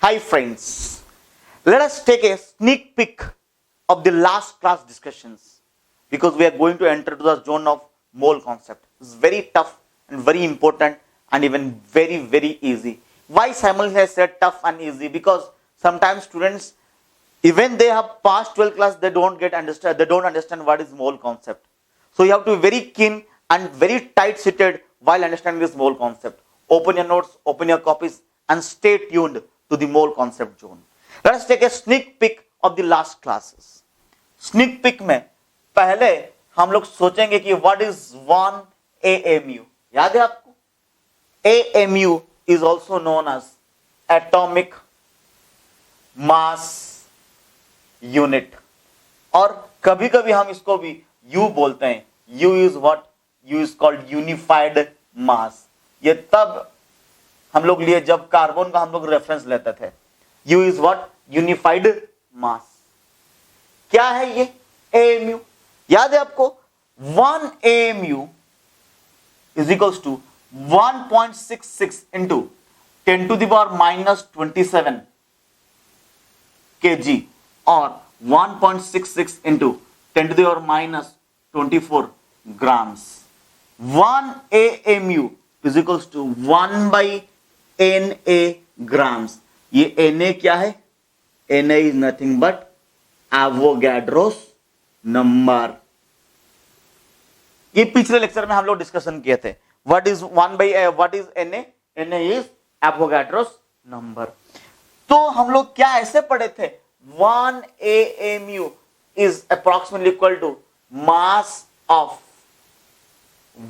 Hi friends, let us take a sneak peek of the last class discussions because we are going to enter to the zone of mole concept. It's very tough and very important and even very easy. Why Samuel has said tough and easy? Because sometimes students, even they have passed 12th class, they don't understand what is mole concept. So you have to be very keen and very tight seated while understanding this mole concept. Open your notes, open your copies and stay tuned to the mole concept zone. Let us take a sneak peek of the last classes. Sneak peek में पहले हम लोग सोचेंगे कि what is 1 AMU. याद है आपको? AMU is also known as atomic mass unit. और कभी कभी हम इसको भी U बोलते हैं. U is what? U is called unified mass. ये तब हम लोग लिए जब कार्बन का हम लोग रेफरेंस लेते थे. U is what? Unified mass. क्या है ये AMU? याद है आपको? 1 AMU is equals to 1.66 into 10 to the power minus 27 kg और 1.66 into 10 to the power minus 24 grams. 1 AMU is equals to 1 by Na grams. ये Na क्या है? Na is nothing but Avogadro's number. ये पिछले lecture में हम लोग discussion किए थे. What is 1 by what is Na? Na is Avogadro's number. तो हम लोग क्या ऐसे पढ़े थे? 1 AMU is approximately equal to mass of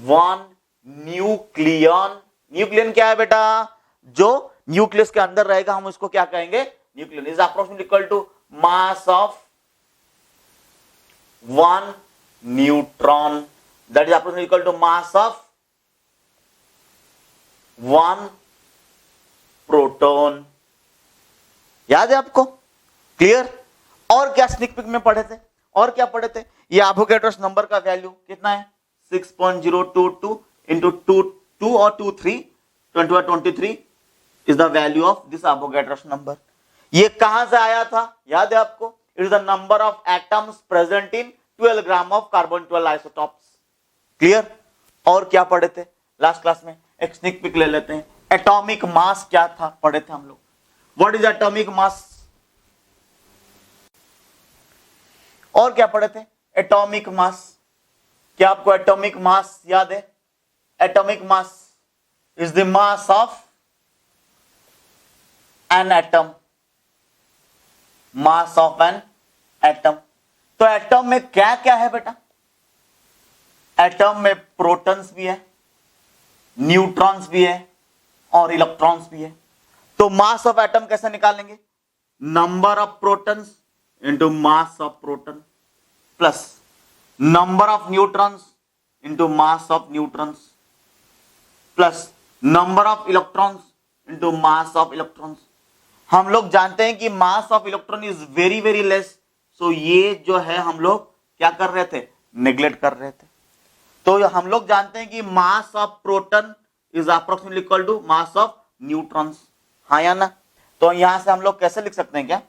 1 nucleon. Nucleon क्या है बेटा? जो न्यूक्लियस के अंदर रहेगा हम उसको क्या कहेंगे? Nucleon. Is approximately equal to mass of 1 neutron. That is approximately equal to mass of 1 proton. याद है आपको? क्लियर? और क्या स्नीक पिक में पढ़े थे? और क्या पढ़े थे? ये एवोगाड्रोस नंबर का वैल्यू कितना है? 6.022 into 2 or 23 20 or 23 is the value of this Avogadro's number. ये कहां से आया था? याद है आपको? It is the number of atoms present in 12 gram of carbon 12 isotopes. Clear? और क्या पढ़े थे लास्ट क्लास में? एक स्निक पिक ले लेते हैं. एटॉमिक मास क्या था? पढ़े थे हम लोग. What is atomic mass? और क्या पढ़े थे? Atomic mass. क्या आपको एटॉमिक मास याद है? Atomic mass is the mass of an atom. mass of an atom. तो एटम में क्या क्या है बेटा? एटम में प्रोटॉन्स भी है, न्यूट्रॉन्स भी है और इलेक्ट्रॉन्स भी है. तो मास ऑफ एटम कैसे निकालेंगे? Number of protons into mass of proton plus number of neutrons into mass of neutrons plus number of electrons into mass of electrons. हम लोग जानते हैं कि mass of electron is very less. So ये जो है हम लोग क्या कर रहे थे? नेग्लेक्ट कर रहे थे. तो हम लोग जानते हैं कि mass of proton is approximately equal to mass of neutrons. हाँ या ना? तो यहां से हम लोग कैसे लिख सकते हैं? क्या?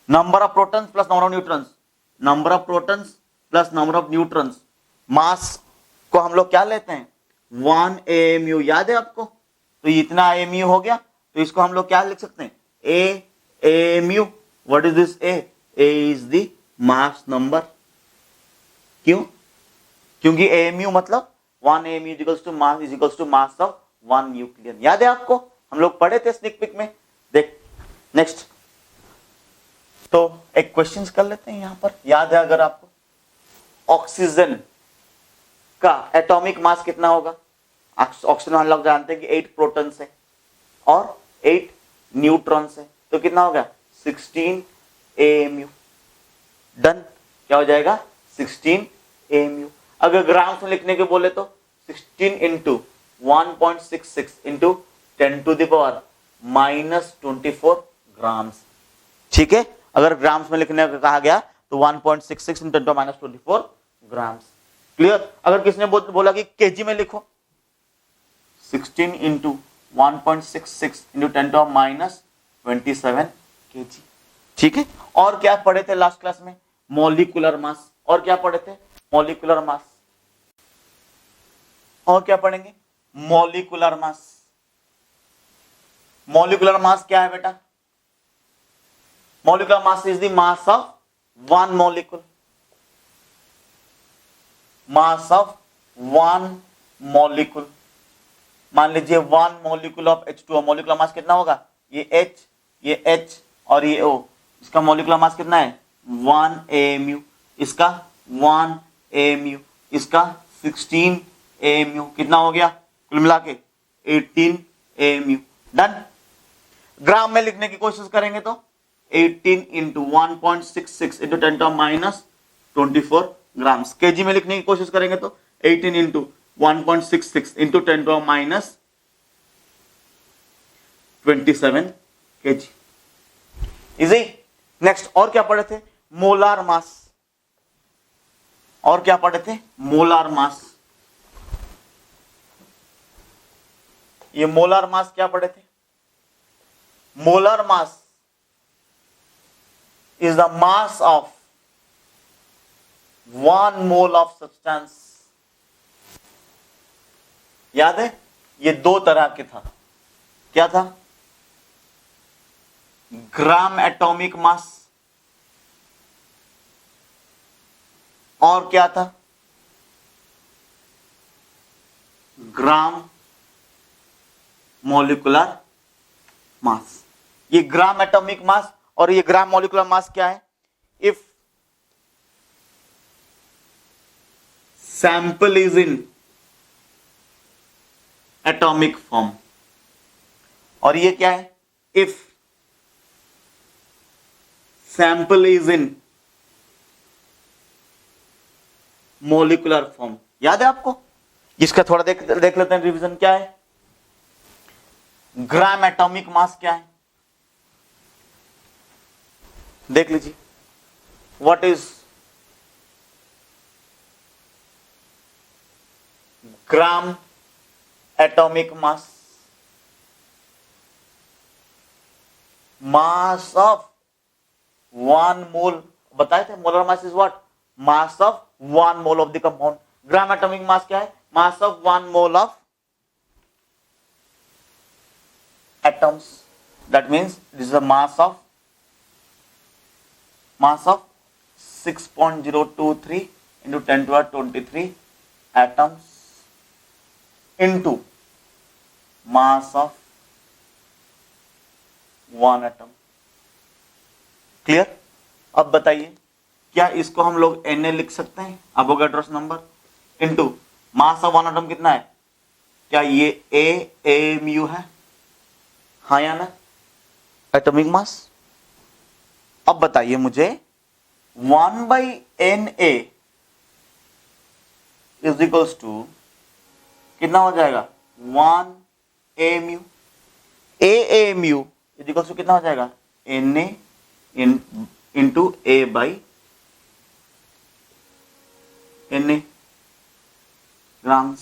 Number of protons plus number of neutrons. Number of protons plus number of neutrons. Mass को हम लोग क्या लेते हैं? 1 AMU. याद है आपको? तो इतना AMU हो गया. तो इसको हम लोग क्या लिख सकते हैं? A AMU. What is this? A is the mass number. क्यों? क्योंकि AMU मतलब 1 AMU is equals to mass of 1 nucleon. याद है आपको? हम लोग पढ़े थे स्निक पिक में. देख नेक्स्ट. तो एक क्वेश्चन कर लेते हैं यहां पर. याद है अगर आपको? ऑक्सीजन का एटॉमिक मास कितना होगा? ऑक्सीजन हम लोग जानते हैं कि 8 प्रोटॉन्स है और 8 न्यूट्रॉन्स है. तो कितना होगा? 16 AMU. डन. क्या हो जाएगा? 16 AMU. अगर ग्राम्स में लिखने के बोले तो 16 into 1.66 into 10 to the power minus 24 grams. ठीक है? अगर ग्राम्स में लिखने का कहा गया तो 1.66 into 10 to minus 24 grams. Clear? अगर किसने बोला कि केजी में लिखो, 16 into 1.66 into 10 to minus 27 kg। ठीक है, और क्या पढ़े थे लास्ट क्लास में? Molecular mass. और क्या पढ़े थे? Molecular mass. और क्या पढ़ेंगे? Molecular mass. मॉलिक्यूलर मास क्या है बेटा? Molecular mass is the mass of one molecule. Mass of one molecule. मान लीजिए one molecule of H2O, molecular mass कितना होगा? ये H, ये H और ये O, इसका मॉलिक्यूलर मास कितना है? 1 AMU। इसका 1 AMU, इसका 16 AMU। कितना हो गया कुल मिला के? 18 AMU। डन। ग्राम में लिखने की कोशिश करेंगे तो 18 इंटू 1.66 इंटू 10⁻24 ग्राम्स। केजी में लिखने की कोशिश करेंगे तो 18 into 1.66 into 10⁻27 KG. Easy. Next, और क्या पढ़े थे? Molar mass. और क्या पढ़े थे? Molar mass. ये मोलार मास क्या पढ़े थे? Molar mass is the mass of 1 mole of substance। याद है? ये दो तरह के था। क्या था? ग्राम एटॉमिक मास, और क्या था? Gram molecular mass. ये ग्राम एटॉमिक मास और ये ग्राम मॉलिक्यूलर मास क्या है? If sample is in atomic form, और ये क्या है? If sample is in molecular form. याद है आपको? इसका थोड़ा देख लेते हैं रिवीजन। क्या है ग्राम एटॉमिक मास? क्या है देख लीजिए। What is gram atomic mass? Mass of 1 मोल। बताए थे molar mass is what? Mass of 1 mole of the compound. Gram atomic मास क्या है? मास of 1 mole of atoms। that means this is the mass of 6.023 into 10⁻23 atoms into mass of 1 atom। Clear? अब बताइए, क्या इसको हम लोग Na लिख सकते हैं, Avogadro's number, into mass of 1 atom कितना है? क्या ये AMU है? हाँ या ना? Atomic mass. अब बताइए मुझे 1/Na इज इक्वल्स टू कितना हो जाएगा? 1 AMU। AMU is equals to कितना हो जाएगा? Na into A/Na grams.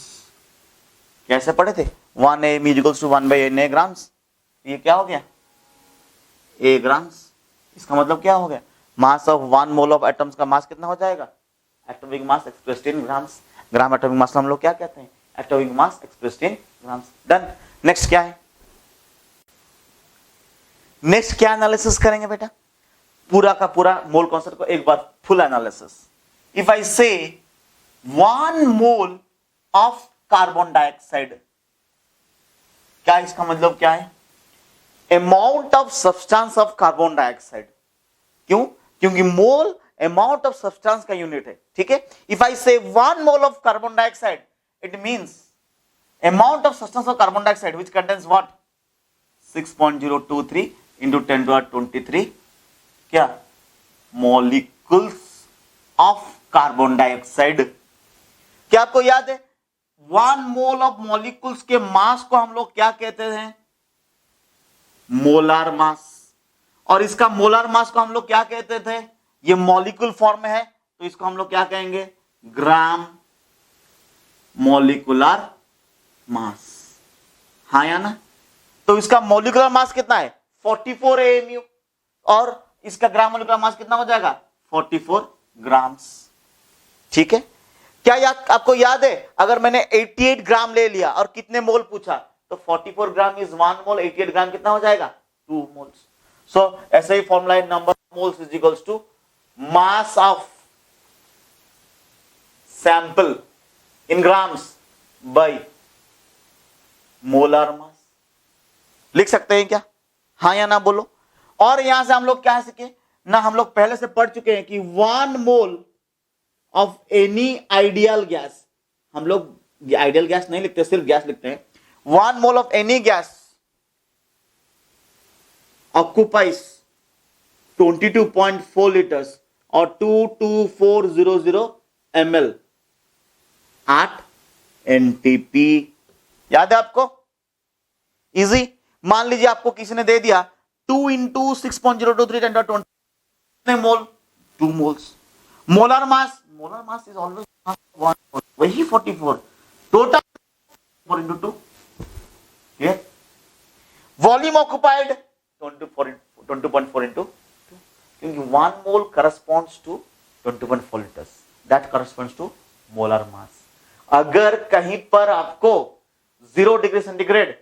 कैसे पढ़े थे? 1 AMU is equals to 1/Na grams. ये क्या हो गया? A grams. इसका मतलब क्या हो गया? Mass of 1 mole of atoms का मास कितना हो जाएगा? Atomic mass expressed in grams. Gram atomic mass हम लोग क्या कहते हैं? Atomic mass expressed in grams. Done. Next क्या है? नेक्स्ट क्या एनालिसिस करेंगे बेटा? पूरा का पूरा मोल कॉन्सेप्ट को एक बार फुल एनालिसिस। इफ आई से 1 मोल ऑफ कार्बन डाइऑक्साइड, क्या इसका मतलब क्या है? Amount of substance of carbon dioxide. क्यों? क्योंकि मोल अमाउंट ऑफ सब्सटेंस का यूनिट है। ठीक है? इफ आई से 1 mole of carbon dioxide, it means amount of substance of carbon dioxide which contains what? 6.023 into 10⁻23 क्या? Molecules of carbon dioxide. क्या आपको याद है? 1 मोल ऑफ मॉलिक्यूल्स के मास को हम लोग क्या कहते हैं? Molar mass. और इसका मोलार मास को हम लोग क्या कहते थे? ये मॉलिक्यूल फॉर्म में है तो इसको हम लोग क्या कहेंगे? Gram molecular mass. हाँ या ना? तो इसका मॉलिक्यूलर मास कितना है? 44 AMU और इसका ग्राम मोलिकुलर मास कितना हो जाएगा 44 ग्राम्स। ठीक है, क्या आपको याद है अगर मैंने 88 ग्राम ले लिया और कितने मोल पूछा तो 44 ग्राम इज 1 मोल, 88 ग्राम कितना हो जाएगा 2 मोल्स। सो ऐसे ही फॉर्मूला है, number of moles is equals to mass of sample in grams by molar mass. लिख सकते हैं क्या, हाँ या ना बोलो। और यहां से हम लोग क्या सीखे ना, हम लोग पहले से पढ़ चुके हैं कि 1 mole of any ideal gas, हम लोग आइडियल गैस नहीं लिखते, सिर्फ गैस लिखते हैं। 1 mole of any gas occupies 22.4 litres और 22400 ml 8 NTP। याद है आपको, इजी। मान लीजिए आपको किसी ने दे दिया 2 × 6.023 × 10 कितने मोल 2 moles. Molar mass is always 1 मोल, वही 44 टोटल 4 × 2। वॉल्यूम ऑक्युपाइड 22.4 × 2, क्योंकि 1 mole corresponds to 20.4 litres, that corresponds to molar mass. अगर कहीं पर आपको 0 डिग्री सेंटीग्रेड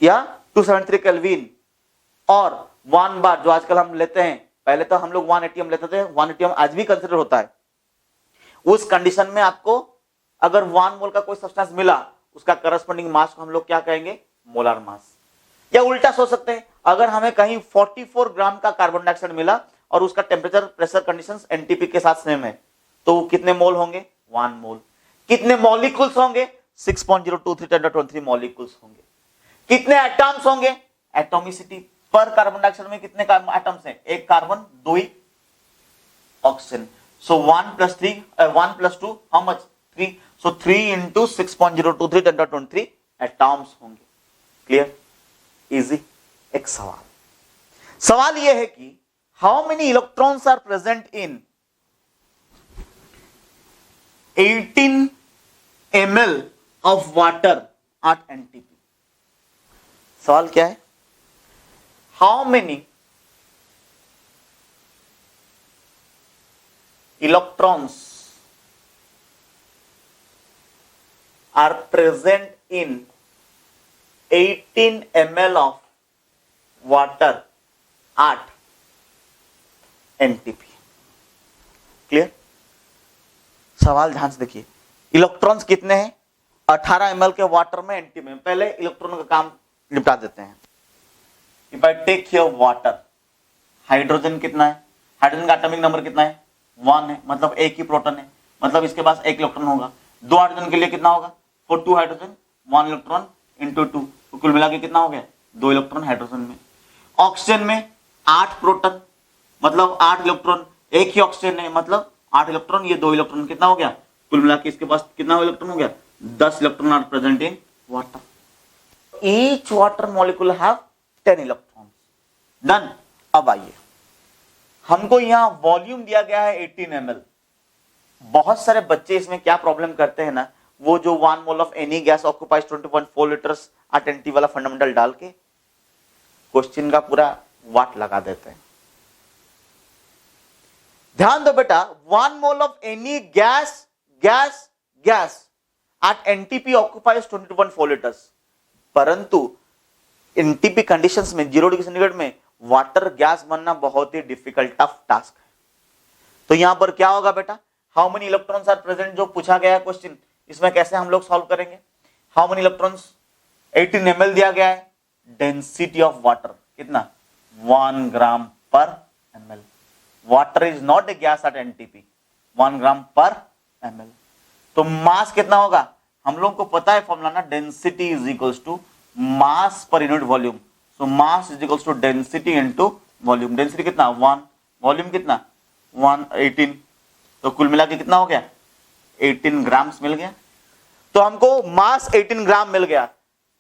या 273 केल्विन और 1 बार जो आजकल हम लेते हैं, पहले तो हम लोग 1 ATM लेते थे, 1 ATM आज भी कंसिडर होता है, उस कंडीशन में आपको अगर 1 मोल का कोई सब्सटेंस मिला उसका करस्पॉन्डिंग मास को हम लोग क्या कहेंगे मोलर मास। या उल्टा सोच सकते हैं, अगर हमें कहीं 44 ग्राम का कार्बन डाइऑक्साइड मिला और उसका टेम्परेचर प्रेशर कंडीशंस एनटीपी के साथ सेम है, तो कितने मोल होंगे 1 मोल। कितने मॉलिक्यूल्स होंगे 6.023 × 1023 मॉलिक्यूल्स होंगे। कितने एटम्स होंगे, एटॉमिसिटी पर कार्बन डाइऑक्साइड में कितने एटम्स हैं, एक carbon 2 oxygen. So 1 + 3 1 + 2 how much 3, so 3 × 6.023 × 1023 atoms होंगे। Clear, easy. एक सवाल यह है कि how many electrons are present in 18 ml of water at NTP. सवाल क्या है, how many electrons are present in 18 ml of water at NTP। Clear, सवाल ध्यान से देखिए, इलेक्ट्रॉन्स कितने हैं 18 ml के वाटर में एनटीपी में। पहले इलेक्ट्रॉन का काम निपटा देते हैं। If I take here water, hydrogen कितना है, हाइड्रोजन का एटॉमिक नंबर कितना है 1 है, मतलब एक ही प्रोटॉन है, मतलब इसके पास एक इलेक्ट्रॉन होगा। 2 हाइड्रोजन के लिए कितना होगा, फॉर 2 हाइड्रोजन 1 इलेक्ट्रॉन इंटू 2, तो कुल मिला के कितना हो गया 2 इलेक्ट्रॉन हाइड्रोजन में। ऑक्सीजन में 8 प्रोटॉन, मतलब 8 इलेक्ट्रॉन, एक ही ऑक्सीजन है मतलब 8 इलेक्ट्रॉन, ये 2 इलेक्ट्रॉन, कितना हो गया कुल मिला के इसके पास कितना इलेक्ट्रॉन हो गया 10 electron are present in water. Each water molecule have 10 electron. Done. अब आइए, हमको यहां वॉल्यूम दिया गया है 18 ml। बहुत सारे बच्चे इसमें क्या प्रॉब्लम करते हैं ना, वो जो 1 mole of any gas occupies 20.4 litres at N T वाला फंडामेंटल डाल के क्वेश्चन का पूरा वाट लगा देते हैं। ध्यान दो बेटा, 1 mole of any gas at NTP occupies 20.4 litres, परंतु एनटीपी कंडीशंस में 0 डिग्री सेंटीग्रेड में वाटर गैस बनना बहुत ही डिफिकल्ट टफ टास्क है। तो यहां पर क्या होगा बेटा, how many electrons are present जो पूछा गया है क्वेश्चन, इसमें कैसे हम लोग सॉल्व करेंगे। हाउ मेनी इलेक्ट्रॉन्स 18 ml दिया गया है, डेंसिटी ऑफ वाटर कितना 1 gram per ml। Water is not a gas at NTP, 1 gram per ml। तो मास कितना होगा, हम लोग को पता है फॉर्मूला ना, density is equals to mass per unit volume. So mass is equals to density into volume. Density कितना 1, वॉल्यूम कितना 18, तो कुल मिला के कितना हो गया 18 ग्राम्स मिल गया। तो हमको मास 18 ग्राम मिल गया,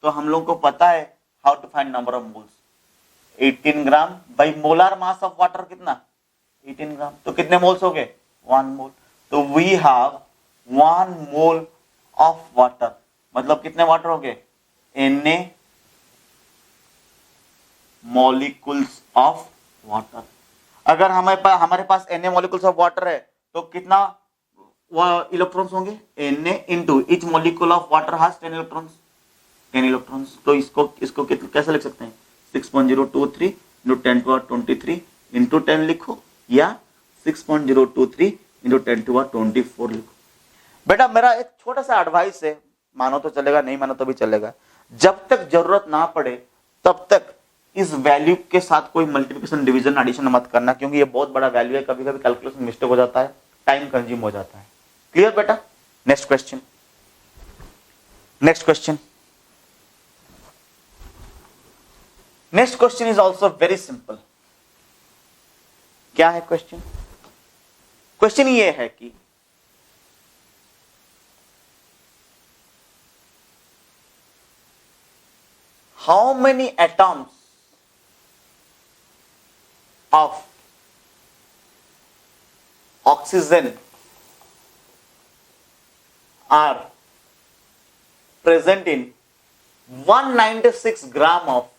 तो हम लोग को पता है how to find number of moles. 18 gram by molar mass of water कितना 18 ग्राम, तो कितने मोल्स हो गए 1 मोल। तो we have 1 mole of water, मतलब कितने वाटर हो गए Na मॉलिक्यूल्स ऑफ वाटर। अगर हमारे पास Na मॉलिक्यूल्स ऑफ वाटर है तो कितना इलेक्ट्रॉन्स होंगे? Na into etch molecule of water has 10 electrons, 10 electrons. तो इसको कैसे लिख सकते हैं? 6.023 इंटू 10⁻23 इंटू 10 लिखो, या 6.023 इंटू 10⁻24 लिखो। बेटा मेरा एक छोटा सा एडवाइस है, मानो तो चलेगा, नहीं मानो तो भी चलेगा, जब तक जरूरत ना पड़े तब तक इस वैल्यू के साथ कोई मल्टीप्लिकेशन डिवीजन एडिशन मत करना, क्योंकि ये बहुत बड़ा वैल्यू है, कभी कभी कैलकुलेशन मिस्टेक हो जाता है, टाइम कंज्यूम हो जाता है। क्लियर बेटा? Next question, next question, next question is also very simple. क्या है क्वेश्चन? क्वेश्चन ये है कि how many atoms of oxygen are present in 196 gram of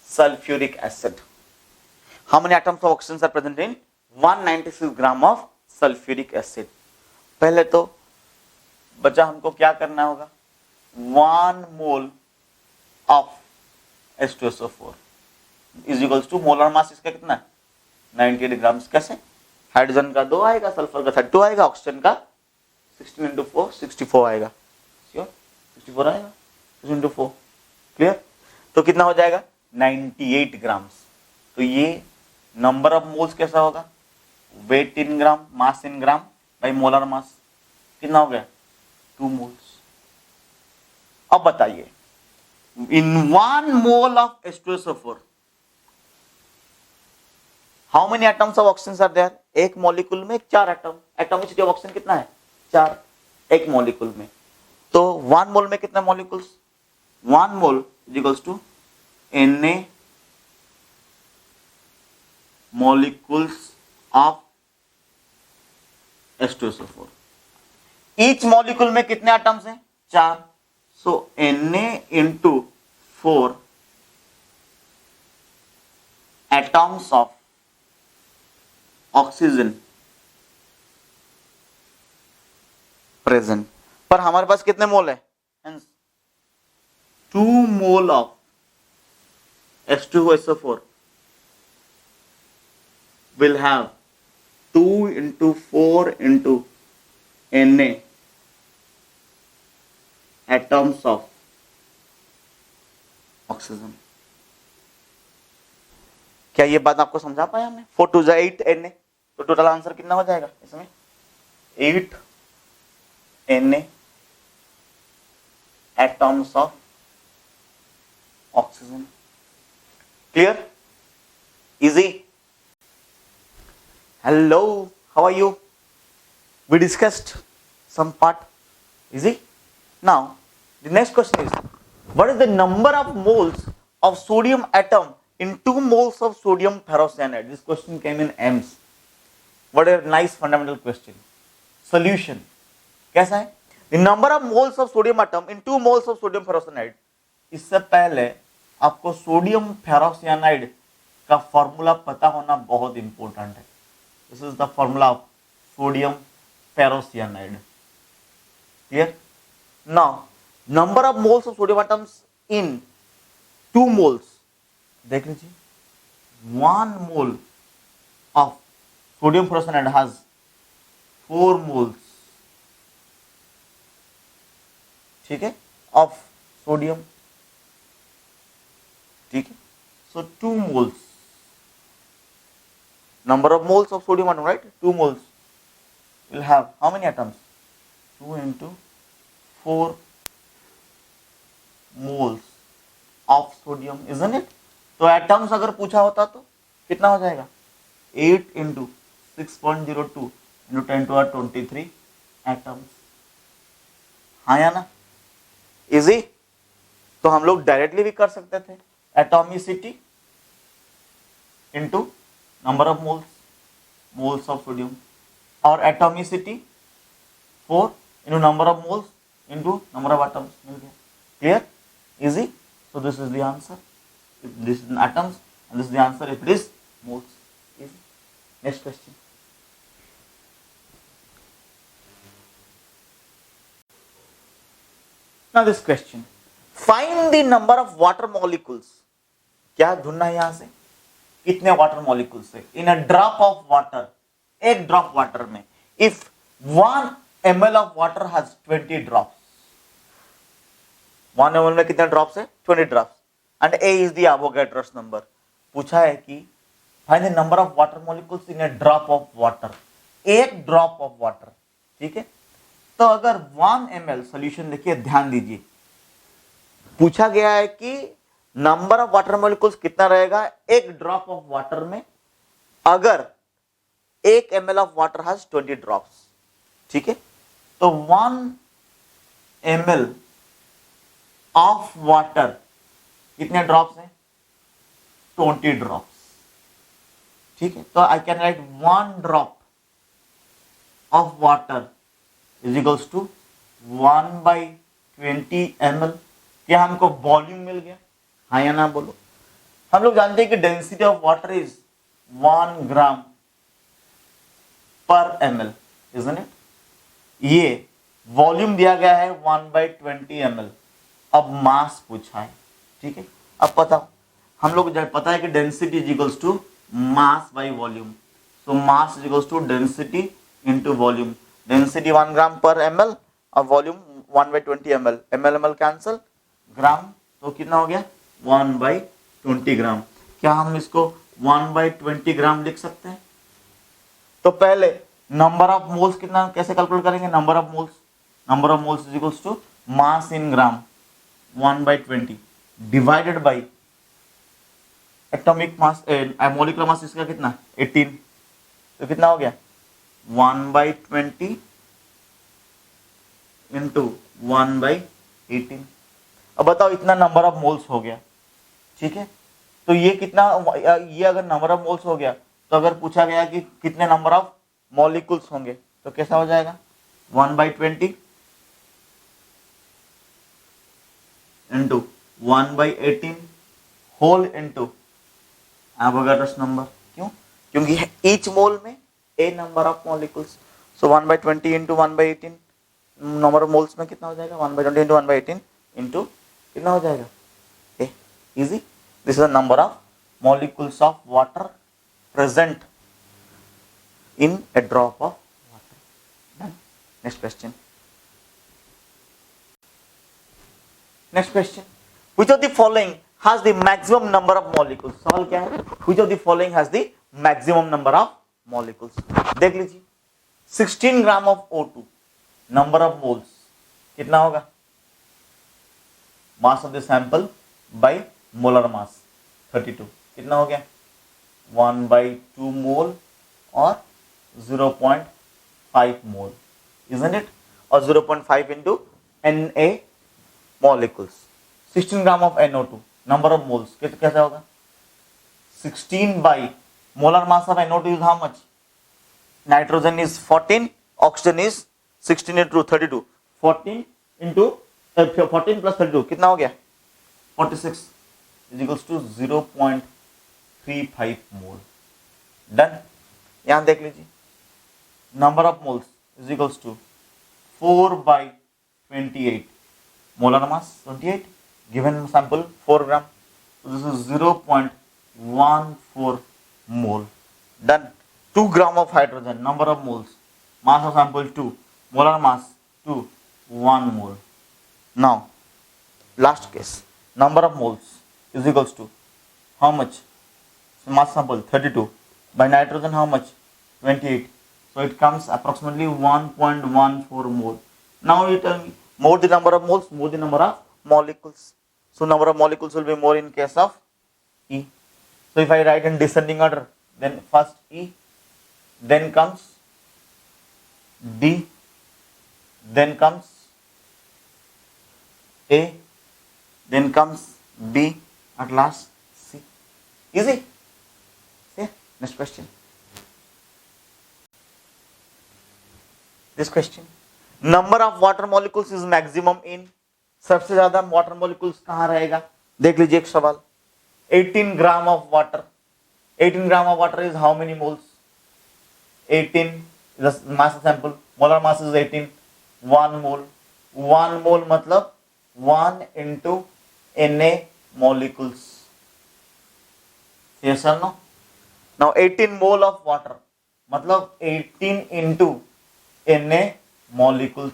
sulfuric acid? How many atoms of oxygen are present in 196 gram of sulfuric acid? पहले तो बच्चा हमको क्या करना होगा? 1 mole of H2SO4 is equals to molar mass इसका कितना है? 98 ग्राम। कैसे? हाइड्रोजन का 2 आएगा, सल्फर का 32 आएगा, ऑक्सीजन का 16 इंटू 4 64 आएगा। श्योर? 64 आएगा 16 इंटू 4। क्लियर? तो कितना हो जाएगा? 98 ग्राम्स। तो ये नंबर ऑफ मोल्स कैसा होगा? Weight in gram, mass in gram by molar mass, कितना हो गया? 2 मोल्स। अब बताइए, in 1 mole of H2SO4 how many atoms of oxygen are there? एक मॉलिक्यूल में 4 एटम। एटॉमिसिटी ऑफ ऑक्सीजन कितना है? 4 एक मॉलिक्यूल में। तो 1 मोल में कितने molecules? 1 mole is equals to Na molecules of H2SO4। Each molecule में कितने एटम्स हैं? 4। So Na into 4 atoms of oxygen present. पर हमारे पास कितने मोल है? 2 mole of H2SO4 will have 2 into 4 into Na atoms of oxygen। क्या ये बात आपको समझा पाया हमने? 4 to 8 Na, तो टोटल आंसर कितना हो जाएगा इसमें? 8 Na atoms of oxygen। Clear? Easy? Hello, how are you? We discussed some part. Easy? Now, the next question is, what is the number of moles of sodium atom in 2 moles of sodium ferrocyanide? This question came in AIMS. What a nice fundamental question. Solution. कैसा है? The number of moles of sodium atom in 2 moles of sodium ferrocyanide. इससे पहले आपको sodium फेरोसियानाइड का formula पता होना बहुत important है। This is the formula of sodium ferrocyanide. Clear? Now number of moles of sodium atoms in 2 moles, देख लीजिए, 1 mole of sodium ferrocyanide has 4 moles, ठीक है, ऑफ सोडियम, ठीक है। So 2 moles, number of moles of sodium atom, right? 2 moles will have how many atoms? 2 into 4 moles of sodium, isn't it? तो atoms अगर पूछा होता तो कितना हो जाएगा? 8 into 6.02 into 10⁻23 atoms। हाँ या ना? इजी? तो हम लोग डायरेक्टली भी कर सकते थे, atomicity into number of moles of sodium, और atomicity 4 into number of moles into number of atoms, मिल गया। Clear? Easy. So this is the answer. If this is atoms and this is the answer if it is moles. Easy. Next question. Now this question. Find the number of water molecules. क्या ढूंढना है यहां से? कितने water molecules है इन a drop of water, एक drop water में. If 1 ml of water has 20 drops, 1 ml में कितने ड्रॉप्स है? 20 drops. And A is the Avogadro's number. पूछा है कि find the number of water molecules in a drop of water, एक drop of water. ठीक है, तो अगर 1 ml सॉल्यूशन, देखिए ध्यान दीजिए, पूछा गया है कि नंबर ऑफ वाटर मॉलिक्यूल्स कितना रहेगा एक ड्रॉप ऑफ वाटर में अगर 1 ml of water has 20 drops. ठीक है, तो 1 ml ऑफ वाटर कितने ड्रॉप्स हैं? 20 ड्रॉप्स. ठीक है, तो I can write 1 drop of water is equals to 1/20 ml. क्या हमको वॉल्यूम मिल गया? हाँ या ना बोलो. हम लोग जानते हैं कि density of water is 1 gram per ml, isn't it? ये वॉल्यूम दिया गया है 1/20 ml. अब मास पूछा है. ठीक है, अब पता, हम लोग पता है कि density is equals to mass by volume. So mass is equals to density into volume. Density 1 gram per ml और volume 1/20 ml. ml cancel, gram, तो कितना हो गया? 1/20 ग्राम. क्या हम इसको 1/20 ग्राम लिख सकते हैं? तो पहले नंबर ऑफ मोल्स कितना, कैसे कैलकुलेट करेंगे? Number of moles is equals to mass in gram 1/20 divided by atomic mass, molecular mass इसका कितना? 18. तो कितना हो गया? 1/20 इंटू 1/18. अब बताओ, इतना नंबर ऑफ मोल्स हो गया. ठीक है, तो ये कितना, ये अगर नंबर ऑफ मोल्स हो गया तो अगर पूछा गया कि कितने नंबर ऑफ मॉलिक्यूल्स होंगे तो कैसा हो जाएगा? 1/20 into 1/18 whole into Avogadro's number. क्यों? क्योंकि ईच मोल में a number of molecules. So 1/20 into 1/18 number of moles में कितना हो जाएगा? 1/20 इंटू 1/18 इंटू कितना हो जाएगा? A. Easy. This is the number of molecules of water present in a drop of water. Done. Next question. Which of the following has the maximum number of molecules? सवाल क्या है? Which of the following has the maximum number of molecules? देख लीजिए, 16 gram of O2 number of moles कितना होगा? मास of the sample bye molar मास 32. कितना हो गया? 1/2 मोल और 0.5 mole, isn't it? और 0.5 into Na molecules. 16 gram of NO2 number of moles कैसे होगा? 16 by molar mass of NO2 is how much? Nitrogen is 14, oxygen is 16 into 32. 14 into 14 plus 32 कितना हो गया? 46 is equals to 0.35 mole. Done. यहाँ देख लीजिए, number of moles is equals to 4/28 molar mass 28, given sample 4 gram, so this is 0.14 mole. Done. 2 gram of hydrogen, number of moles, mass of sample 2, molar mass 2, 1 mole. Now last case, number of moles is equals to how much? So mass sample 32 by nitrogen how much? 28. So it comes approximately 1.14 mole. Now you tell me, more the number of moles, more the number of molecules. So number of molecules will be more in case of E. So if I write in descending order, then first E, then comes D, then comes A, then comes B, at last C. Easy? See? Next question. This question. Number of water molecules is maximum in सबसे ज्यादा water molecules कहां रहेगा? देख लीजिए एक सवाल, 18 gram of water, 18 gram of water is how many moles? 18 is the mass sample, molar mass is 18, 1 mole, 1 mole मतलब 1 into Na molecules. Yes or no? Now 18 mole of water मतलब 18 into Na molecules.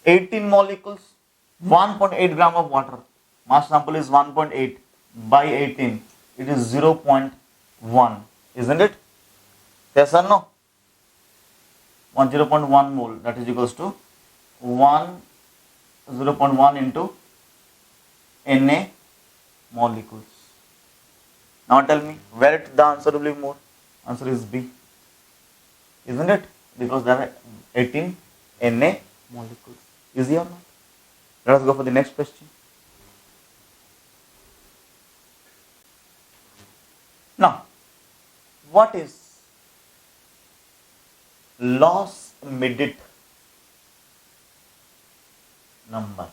18 molecules, 1.8 gram of water. Mass sample is 1.8 by 18. It is 0.1, isn't it? Yes or no? 0.1 mole, that is equals to 0.1 into Na molecules. Now tell me, where the answer will be more? Answer is B, isn't it? Because there are 18 Na molecules. Easy or not? Let us go for the next question. Now, what is loss midget number?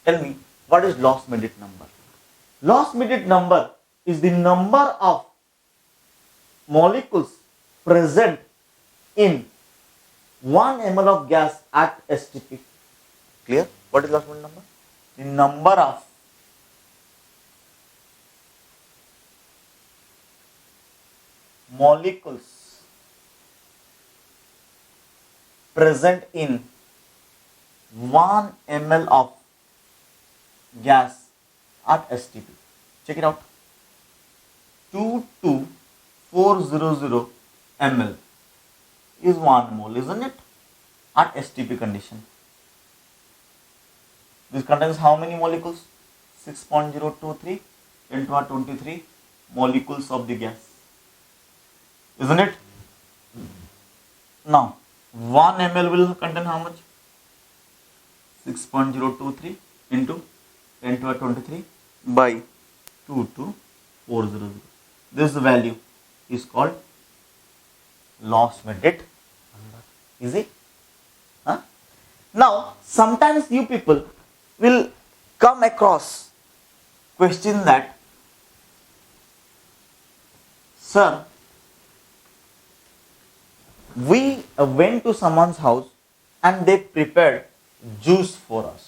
Tell me, what is loss midget number? Loss midget number is the number of molecules present in 1 ml of gas at STP. Clear? What is loss midget number? The number of molecules present in 1 ml of gas at STP. Check it out. 22400 ml is 1 mole, isn't it? At STP condition. This contains how many molecules? 6.023 into 23 molecules of the gas. Isn't it? Now, 1 ml will contain how much? 6.023 into 10 to the 23 by 22400. This value is called loss midget number. Easy? Huh? Now, sometimes you people will come across question that, sir, we went to someone's house and they prepared juice for us.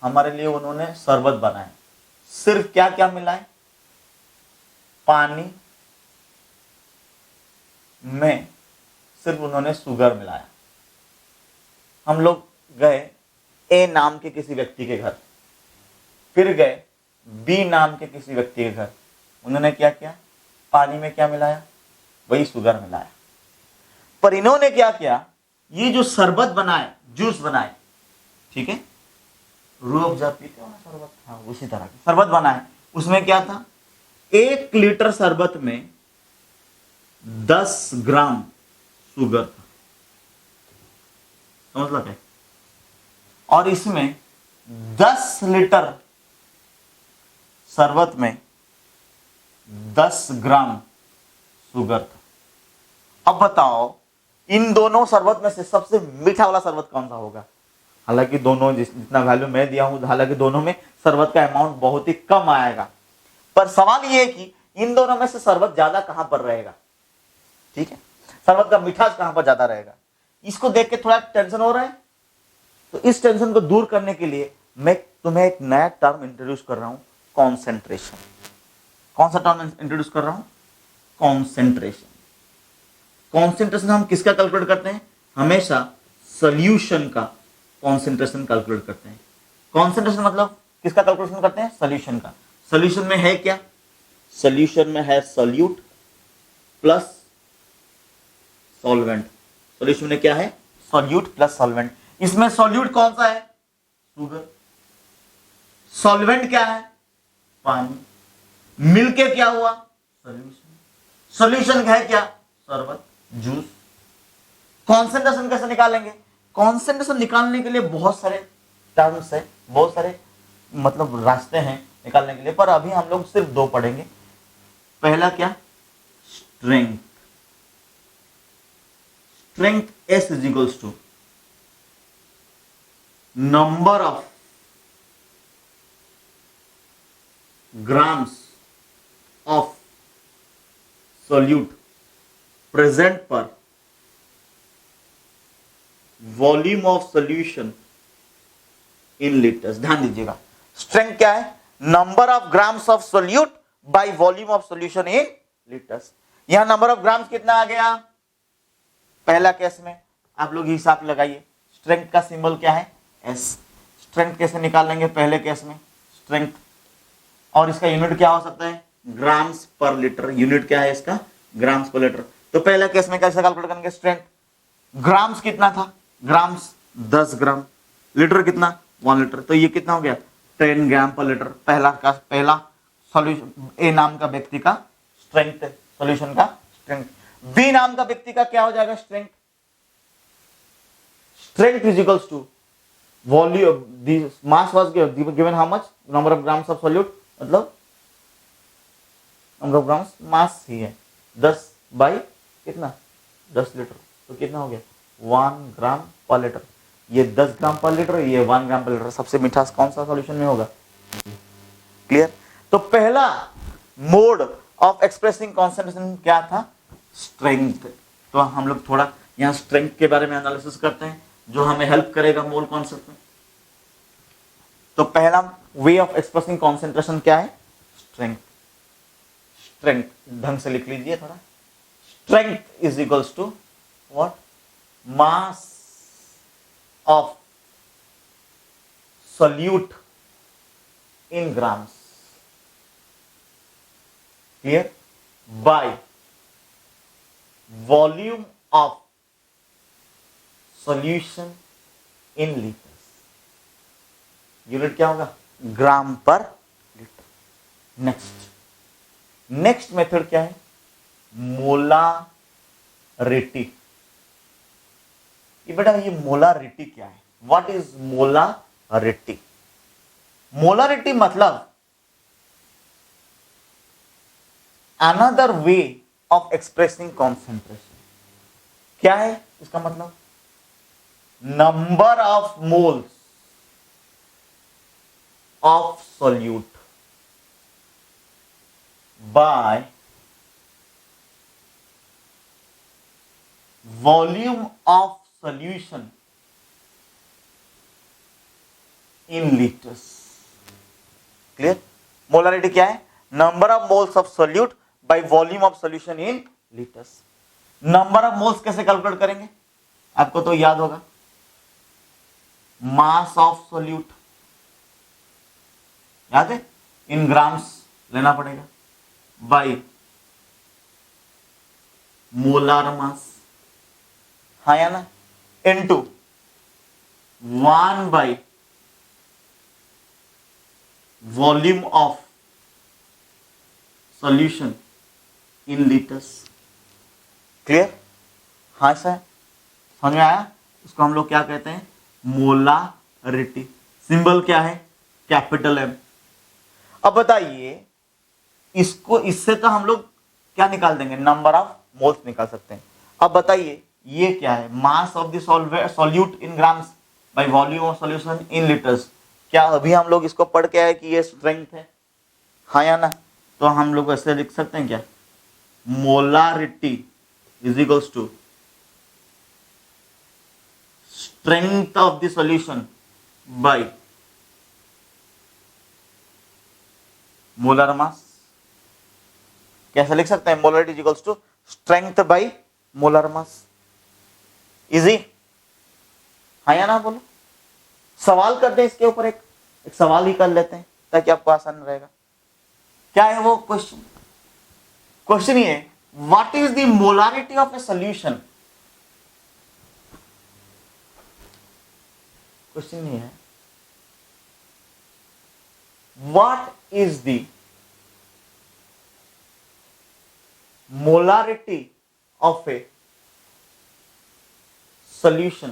हमारे लिए उन्होंने शरबत बनाया. सिर्फ क्या क्या मिला है? पानी में सिर्फ उन्होंने शुगर मिलाया. हम लोग गए ए नाम के किसी व्यक्ति के घर, फिर गए बी नाम के किसी व्यक्ति के घर. उन्होंने क्या किया? पानी में क्या मिलाया? वही शुगर मिलाया. पर इन्होंने क्या किया? ये जो शरबत बनाए, जूस बनाए, ठीक है, रूह अफ़ज़ा पीते हो ना शरबत, हाँ उसी तरह की शरबत बनाए. उसमें क्या था? 1 लीटर शरबत में 10 ग्राम शुगर था. समझ लगा? और इसमें 10 लीटर शरबत में 10 ग्राम शुगर था. अब बताओ इन दोनों शरबत में से सबसे मीठा वाला शरबत कौन सा होगा? हालांकि दोनों जितना वैल्यू मैं दिया हूं, हालांकि दोनों में शरबत का अमाउंट बहुत ही कम आएगा, पर सवाल ये है कि इन दोनों में से शरबत ज्यादा कहां पर रहेगा? ठीक है, शरबत का मिठास कहां पर ज्यादा रहेगा? इसको देख के थोड़ा टेंशन हो रहा है. तो इस टेंशन को दूर करने के लिए मैं तुम्हें एक नया टर्म इंट्रोड्यूस कर रहा हूं, कॉन्सेंट्रेशन. कौन सा टर्म इंट्रोड्यूस कर रहा हूं? कॉन्सेंट्रेशन. कॉन्सेंट्रेशन हम किसका कैलकुलेट करते हैं? हमेशा सॉल्यूशन का कॉन्सेंट्रेशन कैलकुलेट करते हैं. कॉन्सेंट्रेशन मतलब किसका कैलकुलेशन करते हैं? सॉल्यूशन का. सॉल्यूशन में है क्या? सॉल्यूशन में है सॉल्यूट प्लस सॉल्वेंट. सॉल्यूशन में क्या है? Solute plus solvent. इसमें सॉल्यूट कौन सा है? शुगर. सॉल्वेंट क्या है? पानी. मिलके क्या हुआ? सॉल्यूशन. सॉल्यूशन है क्या? शरबत, जूस. कॉन्सेंट्रेशन कैसे निकालेंगे? कॉन्सेंट्रेशन निकालने के लिए बहुत सारे टर्म्स है, बहुत सारे मतलब रास्ते हैं निकालने के लिए, पर अभी हम लोग सिर्फ 2 पढ़ेंगे. पहला क्या? Strength. Strength S is equals to number of grams of solute present per volume of solution in litres. ध्यान दीजिएगा, स्ट्रेंथ क्या है? Number of grams of solute by volume of solution in litres. यहां नंबर ऑफ ग्राम्स कितना आ गया? पहला case में आप लोग हिसाब लगाइए, स्ट्रेंथ का सिंबल क्या है? एस। स्ट्रेंथ कैसे निकाल लेंगे? पहले केस में स्ट्रेंथ, और इसका यूनिट क्या हो सकता है? ग्राम्स पर लीटर। यूनिट क्या है इसका? ग्राम्स पर लीटर। तो पहले केस में कैसे कैलकुलेट करेंगे स्ट्रेंथ? ग्राम्स कितना था? ग्राम्स 10 ग्राम, लीटर कितना? 1 लीटर। तो ये कितना हो गया? 10 ग्राम पर लीटर। पहला सॉल्यूशन ए नाम का व्यक्ति का स्ट्रेंथ, सॉल्यूशन का स्ट्रेंथ। बी नाम का व्यक्ति का क्या हो जाएगा? Strength. Strength is equals to volume, the mass was given how much? Number of grams of solute, मतलब नंबर ऑफ ग्राम्स मास ही है 10 बाई कितना? 10 लीटर। तो कितना हो गया? 1 ग्राम पर लीटर। ये 10 ग्राम पर लीटर, ये 1 ग्राम पर लीटर। सबसे मीठा कौन सा सॉल्यूशन में होगा? क्लियर? तो पहला मोड ऑफ एक्सप्रेसिंग कॉन्सेंट्रेशन क्या था? स्ट्रेंथ। तो हम लोग थोड़ा यहां स्ट्रेंथ के बारे में एनालिसिस करते हैं, जो हमें हेल्प करेगा मोल कॉन्सेप्ट में। तो पहला वे ऑफ एक्सप्रेसिंग कॉन्सेंट्रेशन क्या है? स्ट्रेंथ। स्ट्रेंथ ढंग से लिख लीजिए थोड़ा। Strength is equals to what? Mass of solute in grams, clear, by volume of solution in litres. Unit क्या होगा? ग्राम पर लीटर। नेक्स्ट मेथड क्या है? मोलारिटी। ये बेटा ये मोलारिटी क्या है? What is molarity? मोलारिटी मतलब another way of expressing concentration. क्या है इसका मतलब? Number of moles of solute by volume of solution in litres. Clear? Molarity क्या है? Number of moles of solute by volume of solution in litres. Number of moles कैसे calculate करेंगे? आपको तो याद होगा, मास ऑफ सोल्यूट, याद है? इन ग्राम्स लेना पड़ेगा, बाई मोलार मास, हाँ या ना, into 1 by volume of solution in litres. Clear? हाँ सर, समझ में आया? उसको हम लोग क्या कहते हैं? मोलारिटी। सिंबल क्या है? Capital M. अब बताइए, इसको इससे तो हम लोग क्या निकाल देंगे? नंबर ऑफ मोल्स निकाल सकते हैं। अब बताइए ये क्या है? मास of the solute in grams bye volume of solution in litres. क्या अभी हम लोग इसको पढ़ के आए कि ये स्ट्रेंथ है, हाँ या ना? तो हम लोग ऐसे लिख सकते हैं क्या? Molarity is equals to strength of the solution by molar mass. कैसे लिख सकते हैं? Molarity is equals to strength by molar mass. Easy, हाँ या ना? बोलो। सवाल करते हैं इसके ऊपर, एक सवाल ही कर लेते हैं ताकि आपको आसान रहेगा। क्या है वो क्वेश्चन? क्वेश्चन ये है, what is the molarity of A solution. Question ये है, what is the molarity of A solution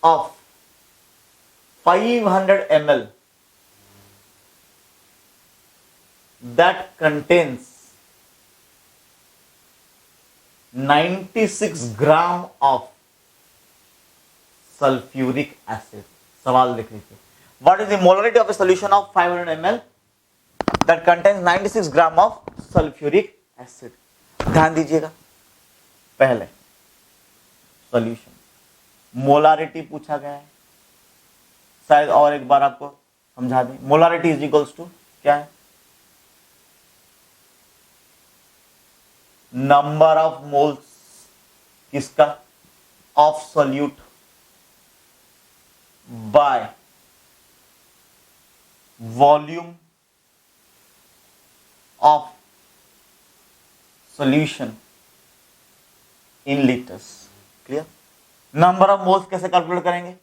of 500 ml that contains 96 gram of sulphuric acid. सवाल देख लीजिए, what is the molarity of A solution of 500 ml that contains 96 gram of sulphuric acid. ध्यान दीजिएगा, पहले solution molarity पूछा गया है, शायद और एक बार आपको समझा दें। मोलारिटी इज इक्वल्स टू क्या है, नंबर ऑफ मोल्स किसका, of solute by volume of solution in litres. Clear. Number of moles कैसे कैलकुलेट करेंगे,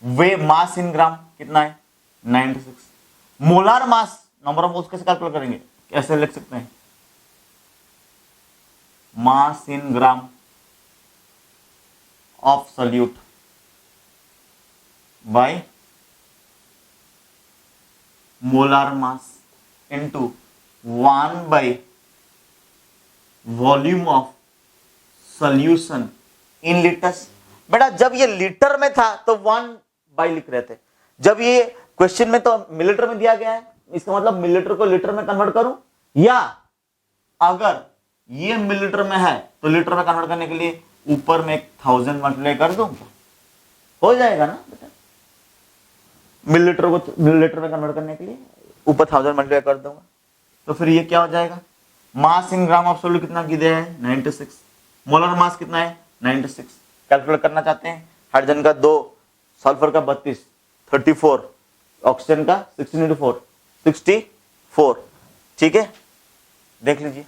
वे मास इन ग्राम कितना है 96। Molar mass number of moles कैसे कैलकुलेट करेंगे, कैसे लिख सकते हैं, mass in gram of solute by molar mass into 1 by volume of solution in litres. बेटा जब ये लीटर में था तो 1 बाई लिख रहे थे, जब ये क्वेश्चन में तो मिलीलीटर में दिया गया है, इसका मतलब मिलीलीटर को लीटर में कन्वर्ट करूं, या अगर ये मिलीलीटर में है तो लीटर में कन्वर्ट करने के लिए ऊपर में 1000 मल्टीप्लाई कर दूं, हो जाएगा ना बेटा। मिलीलीटर को मिलीलीटर में कन्वर्ट करने के लिए ऊपर 1000 मल्टीप्लाई कर दूंगा, तो फिर ये क्या हो जाएगा, मास इन ग्राम ऑफ सॉल्यूट कितना दिया है 96, मोलर मास कितना है 96। कैलकुलेट करना चाहते हैं, हाइड्रोजन का 2, सल्फर का 32, 34, ऑक्सीजन का 16 into 4 64। ठीक है, देख लीजिए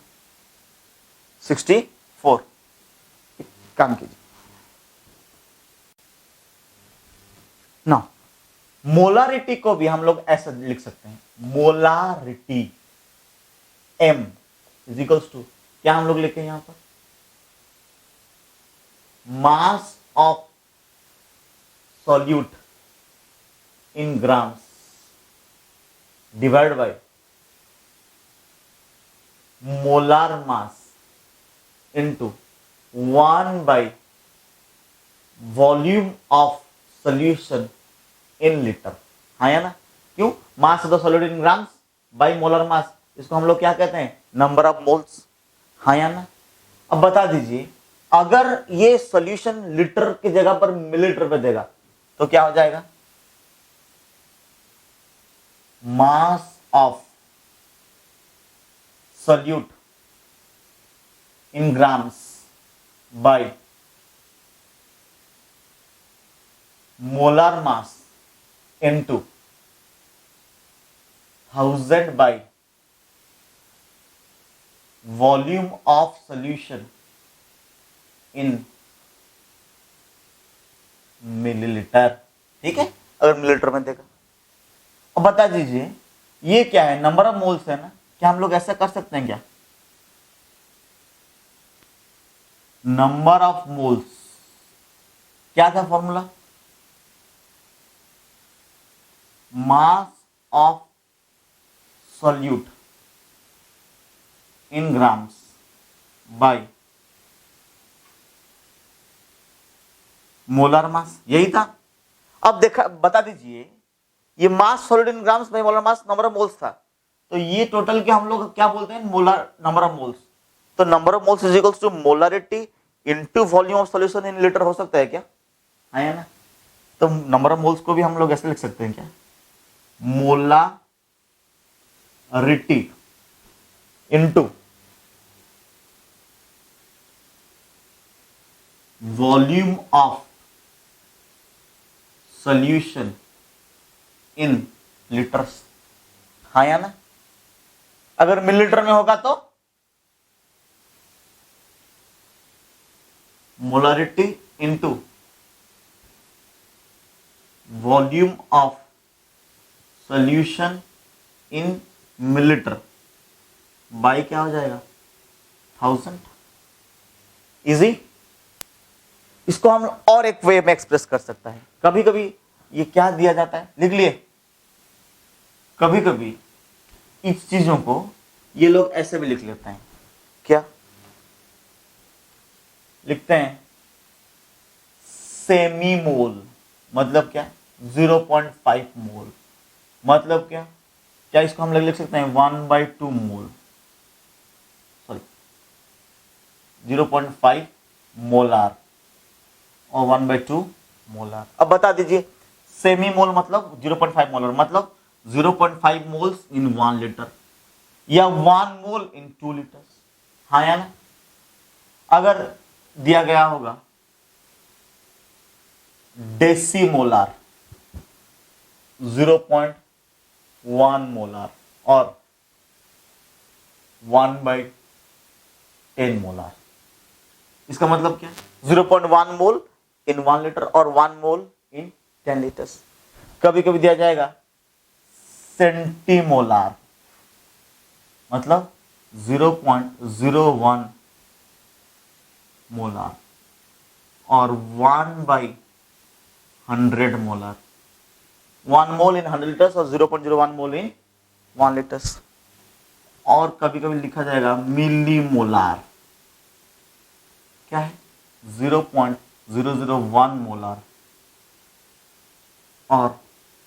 64। काम कीजिए ना, मोलारिटी को भी हम लोग ऐसा लिख सकते हैं, molarity m is equals to क्या हम लोग लिखें यहां पर, mass of solute in grams divide by molar mass into 1 by volume of solution in litre. हाँ या ना, क्यों, mass of the solute in grams by molar mass, इसको हम लोग क्या कहते हैं, नंबर ऑफ मोल्स। हाँ या ना। अब बता दीजिए, अगर ये सॉल्यूशन लीटर की जगह पर मिलीलीटर पे देगा तो क्या हो जाएगा, mass of solute in grams by molar mass into 1000 by volume of solution in millilitre. ठीक है, अगर मिलीलीटर में देगा। अब बता दीजिए ये क्या है, नंबर ऑफ मोल्स है ना, क्या हम लोग ऐसा कर सकते हैं क्या, नंबर ऑफ मोल्स क्या था formula, mass of solute in grams by molar mass, यही था। अब देखा, बता दीजिए ये mass solute in grams by molar mass number of moles था, तो ये टोटल के हम लोग क्या बोलते हैं, molar number of moles. So number of moles is equals to molarity into volume of solution in litre हो सकता है क्या, है ना। तो नंबर ऑफ मोल्स को भी हम लोग ऐसे लिख सकते हैं क्या, molarity into volume of solution in litres. हाँ या ना, अगर मिलीलीटर में होगा तो molarity into volume of solution in millilitre by क्या हो जाएगा 1000। इजी। इसको हम और एक वे में एक्सप्रेस कर सकता है, कभी कभी ये क्या दिया जाता है, लिख लिए, कभी कभी इस चीजों को ये लोग ऐसे भी लिख लेते हैं, क्या, लिखते हैं सेमी मोल, मतलब क्या, 0.5 मोल, मतलब क्या, क्या इसको हम लिख सकते हैं 1/2 मोल, सॉरी 0.5 मोलार और 1/2 मोलार। अब बता दीजिए सेमी मोल मतलब 0.5 मोलर, मतलब 0.5 मोल्स इन 1 लीटर या 1 मोल इन 2 लीटर, हाँ या ना। अगर दिया गया होगा डेसीमोलार 0.1 मोलार और 1/10 मोलार, इसका मतलब क्या, 0.1 मोल इन 1 लीटर और 1 मोल इन 10 लीटर्स। कभी कभी दिया जाएगा सेंटीमोलार, मतलब 0.01 मोलार और 1/100 मोलार, 1 मोल इन 100 लीटर्स और 0.01 मोल इन 1 लीटर्स। और कभी कभी लिखा जाएगा मिलीमोलार, क्या है 0.001 मोलार और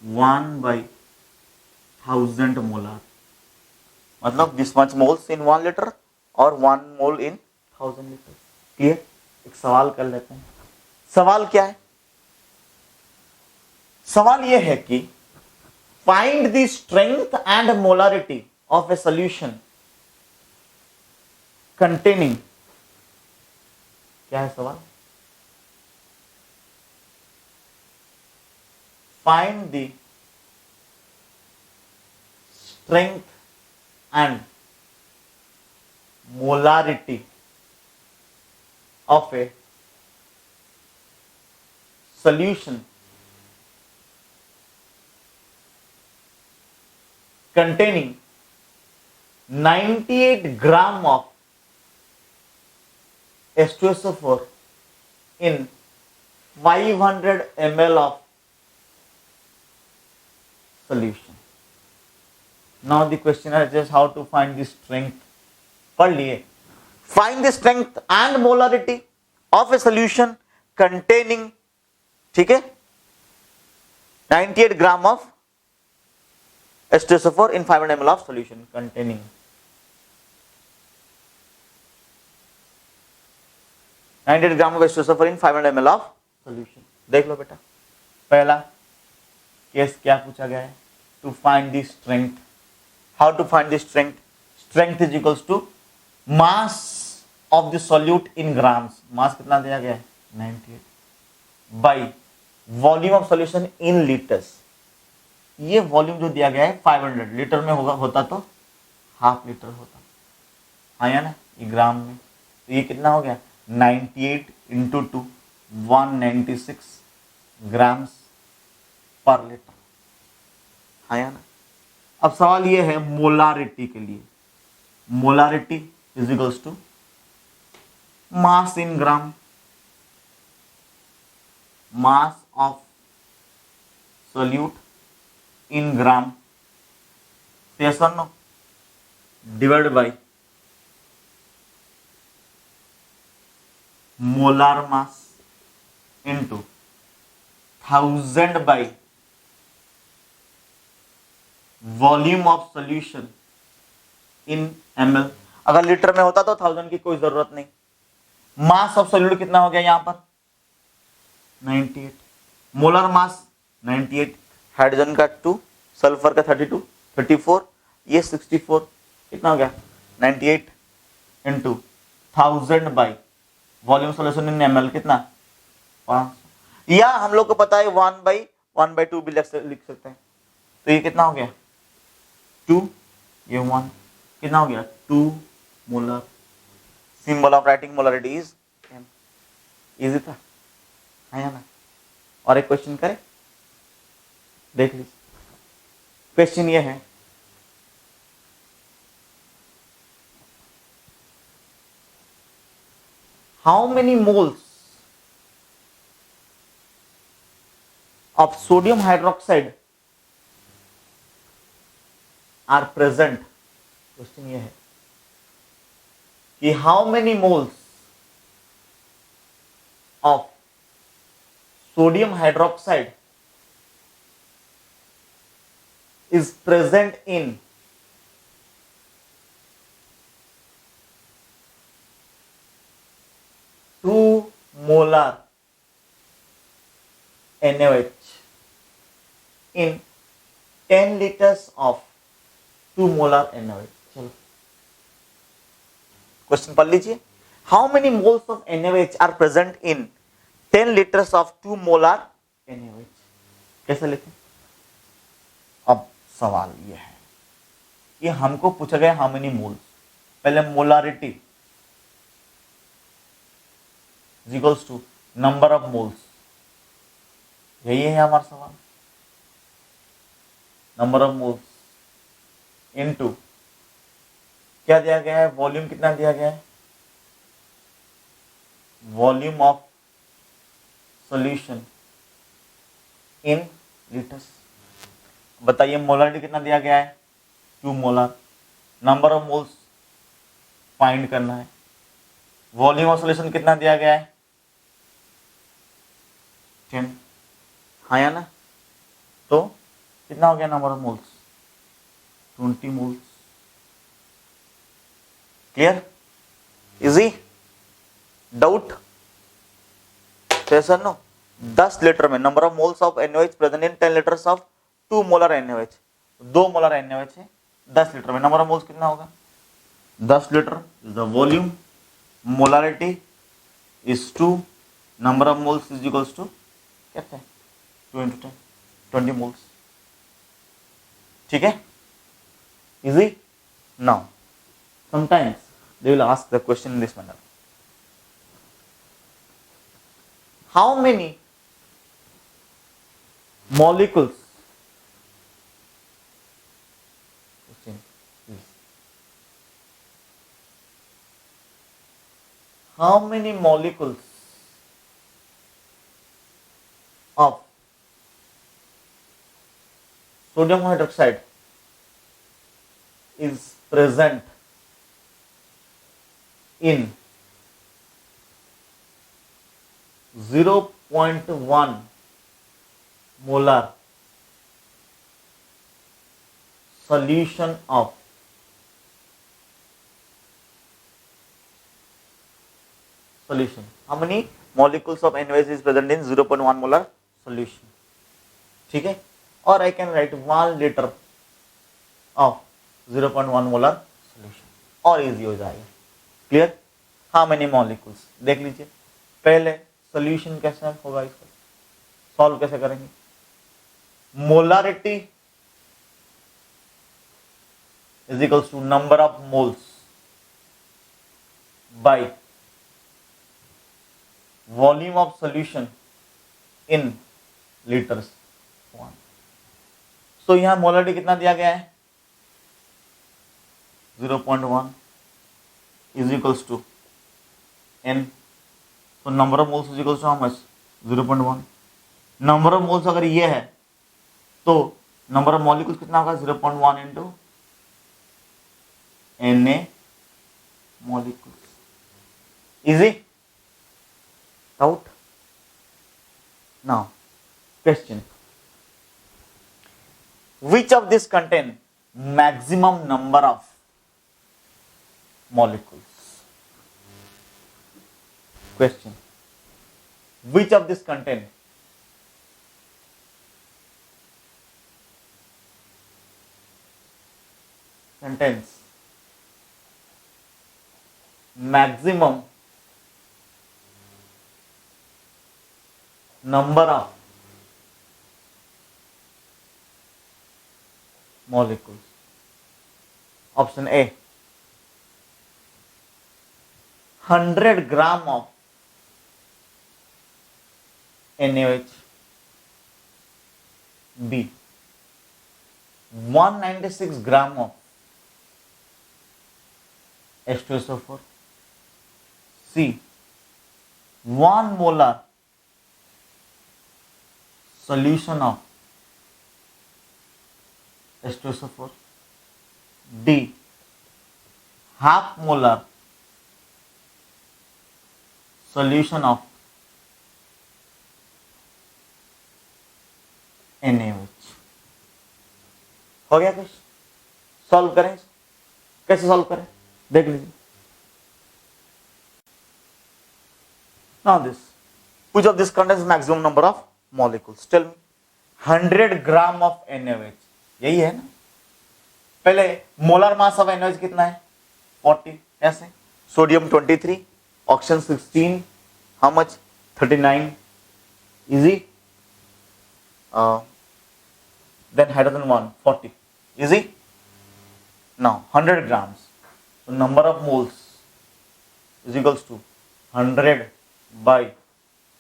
1/1000 मोलार, मतलब this much moles in 1 litre और 1 मोल इन 1000 लीटर। क्लियर। एक सवाल कर लेते हैं। सवाल क्या है, सवाल यह है कि find the strength and molarity of A solution containing, क्या है सवाल, find the strength and molarity of a solution containing 98 gram of H2SO4 in 500 ml of solution. Now the question is just how to find the strength. पढ़ लिए, find the strength and molarity of a solution containing, ठीक है, 98 gram of H2SO4 in 500 ml of solution containing 98 gram of H2SO4 in 500 ml of solution। देख लो बेटा, पहला case क्या पूछा गया है, to find the strength. How to find the strength, strength is equals to mass of the solute in grams, mass कितना दिया गया है 98, by volume of solution in litres, ये वॉल्यूम जो दिया गया है 500 लीटर में होगा, होता तो हाफ लीटर होता, हाँ या ना, ये ग्राम में, तो ये कितना हो गया 98 इंटू 2 196 ग्राम्स पर लीटर, हाँ या ना। अब सवाल ये है मोलारिटी के लिए, molarity is equals to mass in gram, mass of solute in gram, yes or no, divide by molar mass into 1000 by volume of solution in ml। अगर लीटर में होता तो 1000 की कोई जरूरत नहीं। मास ऑफ सॉल्यूट कितना हो गया यहां पर 98, मोलर मास 98, हाइड्रोजन का 2, सल्फर का 32, 34, ये 64, कितना हो गया 98 into 1000 by volume solution in ml कितना 500, या हम लोग को पता है 1/2 भी लिख सकते हैं, तो ये कितना हो गया 2, ये 1, कितना हो गया 2 molar. Symbol of writing molarity is m। Easy था, है ना। और एक क्वेश्चन करें, देख लीजिए। क्वेश्चन ये है, how many moles of sodium hydroxide are present. Question ये है कि how many moles of sodium hydroxide is present in 2 molar NaOH in 10 liters of 2 molar NaOH. चलो क्वेश्चन पढ़ लीजिए. How many moles of NaOH are present in 10 liters of 2 molar NaOH? कैसे लिखें? अब सवाल यह है कि हमको पूछा गया हाउ मेनी मोल्स. पहले molarity is equals to number of moles. यही है हमारा सवाल. नंबर ऑफ मोल्स इनटू क्या दिया गया है, वॉल्यूम कितना दिया गया है, volume of solution in litres. बताइए मोलारिटी कितना दिया गया है, 2 molar. Number of moles find करना है. वॉल्यूम ऑफ सॉल्यूशन कितना दिया गया है, 10. हाँ या ना? तो कितना हो गया number of moles, 20 moles. Clear? Easy? Doubt? No. 10 litre में number of moles of NaOH present in 10 litres of 2 molar NaOH. 2 molar NaOH है 10 लीटर में. नंबर ऑफ मोल्स कितना होगा, 10 litre is the volume. Molarity is 2. Number of moles is equals to कहते हैं 2 into 10, 20 moles. ठीक है? Easy? Now sometimes they will ask the question in this manner. How many molecules, how many molecules of sodium hydroxide is present in 0.1 molar solution of solution. How many molecules of NaOH is present in 0.1 molar solution? ठीक है? और I can write 1 liter of 0.1 molar solution और easy हो जाएगा. Clear? How many molecules देख लीजिए. पहले solution कैसे होगा, इसको सॉल्व कैसे करेंगे. Molarity is equals to number of moles by volume of solution in litres 1. So यहां मोलारिटी कितना दिया गया है, 0.1 is equals to n. तो number of moles is equals to how much, 0.1. Number of moles अगर ये है तो नंबर ऑफ मॉलिक्यूल्स कितना होगा, 0.1 into Na molecules. Easy? Doubt? Now question, which of this contain maximum number of molecules? Question, which of this contains maximum number of molecules? Option A, 100 gram of NaOH. B, 196 gram of H2SO4. C, 1 molar solution of H2SO4. D, half molar solution of NaOH। हो गया कुछ? Solve करें, कैसे solve करें देख लीजिए। Now this, which of this contains maximum number of molecules? Tell me. 100 gram of NaOH, यही है ना। पहले मोलर मास ऑफ NaOH कितना है? 40। ऐसे sodium 23, oxygen 16, how much? 39। Easy. Then hydrogen 1, 40। Easy. Now 100 grams, so number of moles is equals to 100 by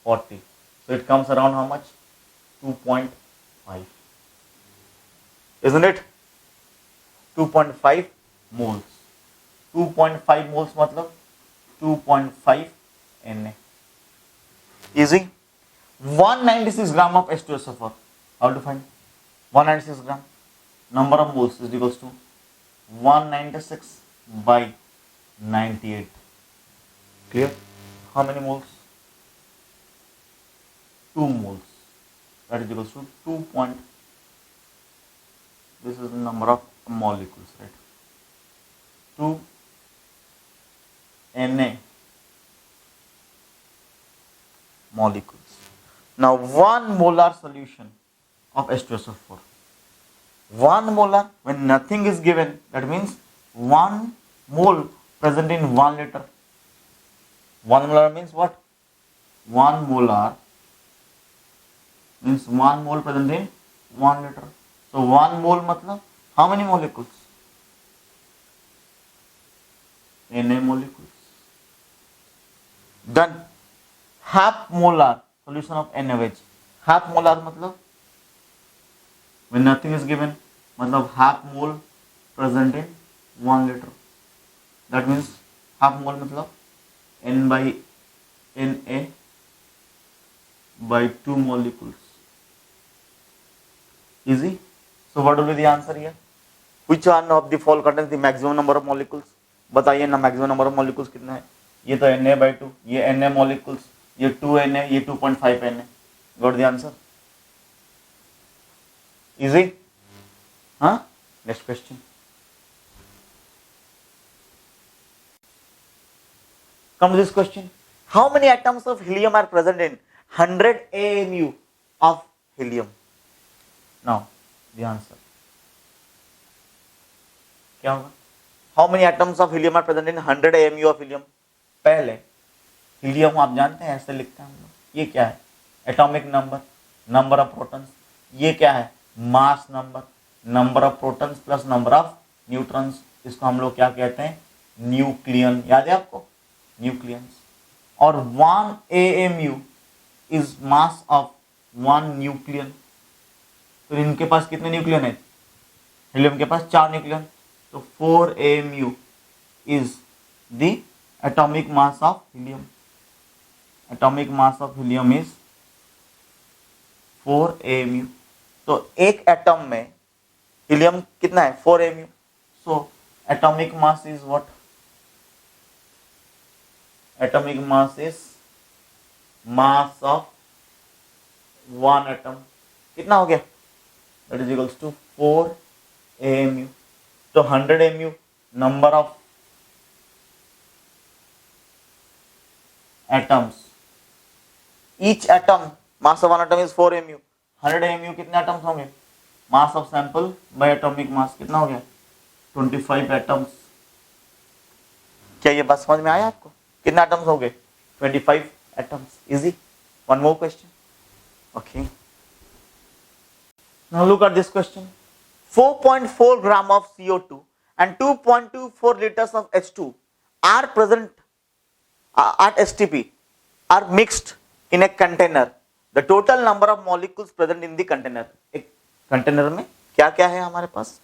40, so it comes around how much? 2.5, isn't it? 2.5 moles। 2.5 moles मतलब 2.5 Na। easy। 196 gram of H2SO4, how to find 196 gram? Number of moles is equals to 196 by 98। clear? How many moles? 2 moles, that is equals to 2 point, this is the number of molecules, right? 2 Na molecules। now 1 molar solution of H2SO4, 1 molar, when nothing is given, that means 1 mole present in 1 liter। 1 molar means what? 1 molar means 1 mole present in 1 liter। so 1 mole मतलब how many molecules? Na molecules। then half molar solution of NaOH, half molar मतलब when nothing is given, मतलब half mole present in 1 liter, that means half mole मतलब N by Na by 2 molecules। easy। so what will be the answer here? which one of the following contains the maximum number of molecules? बताइए ना, maximum number of molecules कितना है? ये तो Na by 2, ये Na molecules, ये 2 Na, ये 2.5 Na। got the answer? easy। हाँ, next question। come to this question। how many atoms of helium are present in 100 AMU of helium? now the answer क्या होगा? how many atoms of helium are present in 100 AMU of helium? पहले helium आप जानते हैं ऐसे लिखते हैं हम लोग। ये क्या है? Atomic number, number of protons. ये क्या है? Mass number, number of protons plus number of neutrons. इसको हम लोग क्या कहते हैं? न्यूक्लियन। याद है आपको? न्यूक्लियंस। और 1 AMU is mass of 1 nucleon. तो इनके पास कितने न्यूक्लियन है? हीलियम के पास 4 न्यूक्लियन, तो 4 AMU is the atomic mass of helium। atomic mass of helium is 4 AMU। तो एक एटम में हीलियम कितना है? 4 AMU। so atomic mass is what? atomic mass is mass of one atom। कितना हो गया? that is equals to 4 AMU। तो 100 AMU number of atoms, each atom mass of one atom is 4 AMU। 100 AMU कितने atoms होंगे? mass of sample by atomic mass कितना हो गया? 25 atoms। क्या ये बात समझ में आया आपको? कितने atoms हो गए? 25 atoms। easy। one more question। okay, now look at this question। 4.4 gram of CO2 and 2.24 liters of H2 are present at STP are mixed in a container। the total number of molecules present in the container। एक container में क्या क्या है हमारे पास?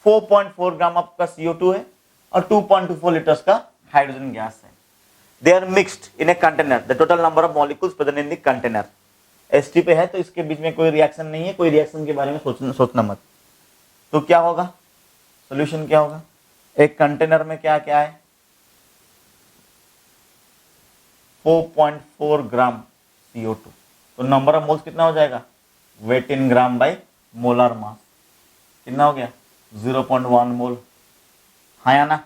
4.4 ग्राम आपका CO2 है और 2.24 litres का हाइड्रोजन गैस है। They are mixed in a container. The total number of molecules present in the container. ST पे है तो इसके बीच में कोई रिएक्शन नहीं है, कोई रिएक्शन के बारे में सोचना मत। तो क्या होगा? सोल्यूशन क्या होगा? एक कंटेनर में क्या क्या है? 4.4 ग्राम CO2। तो नंबर ऑफ मोल्स कितना हो जाएगा? Weight in gram by molar mass, कितना हो गया 0.1 मोल, हाँ या ना।